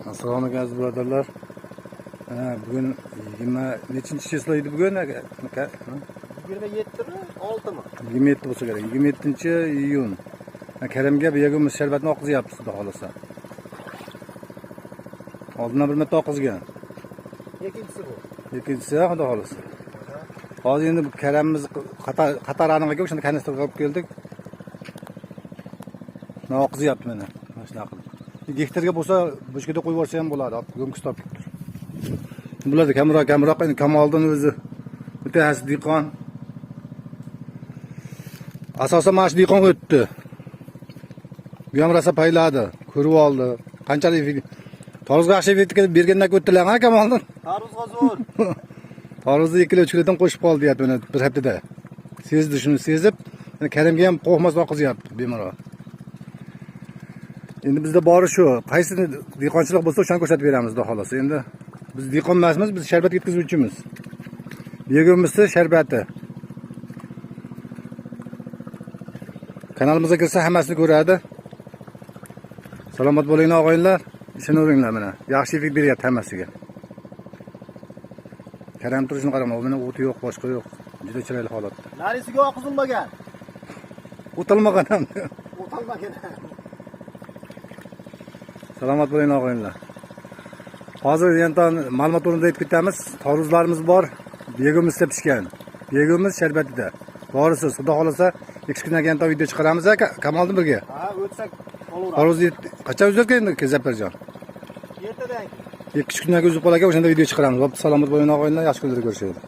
Assalomu alaykum aziz birodarlar. Bugun 20 chyslo edi bugun? 27mi, 6mi? 27 bo'lsa kerak. 27-iyun. Karimga begimiz sharbatni oqizyapti, xudo xolasa. Oldindan bir marta oqizgan. Ikkinchisi bu. Ikkinchisi xudo xolasa. Hozir endi Karimimiz Qatar aniqaga o'shanda kanistrga olib keldik. Mana oqizyapti mana. Mana shunaqa qilib. Gektarga bo'lsa, boshqada qo'yib yuborsa ham bo'ladi. Go'mkis topib tur. Bularda kamroq endi Kamoldan o'zi mutaxassis dehqon. Asosan mana shu dehqon o'tdi. Bu ham rosa payladi, ko'rib oldi. Qanchalik Tarvuzga yaxshi bergandan o'tdilar, ha Kamoldan? Tarvuzga zo'r. Tarvuzni 2 kilo 3 kilodan qo'shib qoldi deyapti mana bir haftada. Sezdi shuni sezib, Karimga ham qo'rqmasdan oqizyapti bemalol. Endi bizda bori shu, qaysini dehqonchilik bo'lsa o'shani ko'rsatib beramiz, xudo xolasa. Endi biz dehqon emasmiz, biz sharbat yetkazuvchimiz. Begimizda sharbati. Kanalimizga kirsa hammasini ko'radi. Salomat bo'linglar og'aylar, ishonaveringlar mana. Yaxshi efekt beryapti hammasiga. Karam turishini qarama, mana o'ti yo'q, boshqa yo'q. Juda chiroyli holatda. Narisiga oqizilmagan. O'talmagan ham. O'talmagan. Salomat bo'linglar og'aylar. Hozir yana ma'lumot o'rnida aytib ketamiz. Tarvuzlarimiz bor. Begimiz pishgan. Begimiz sharbatida. Borisiz, xudo xolasa, 2 kundan keyin video chiqaramiz aka, Kamoldan birga. Ha, o'tsak olaveradi. Tarvuz qachon o'zgargan endi Zaparjon? Ertadan. 2 kundan uzib qolar ekan, o'shanda video chiqaramiz. Salomat bo'linglar og'aylar, yaxshi kunlarda ko'rishaylik.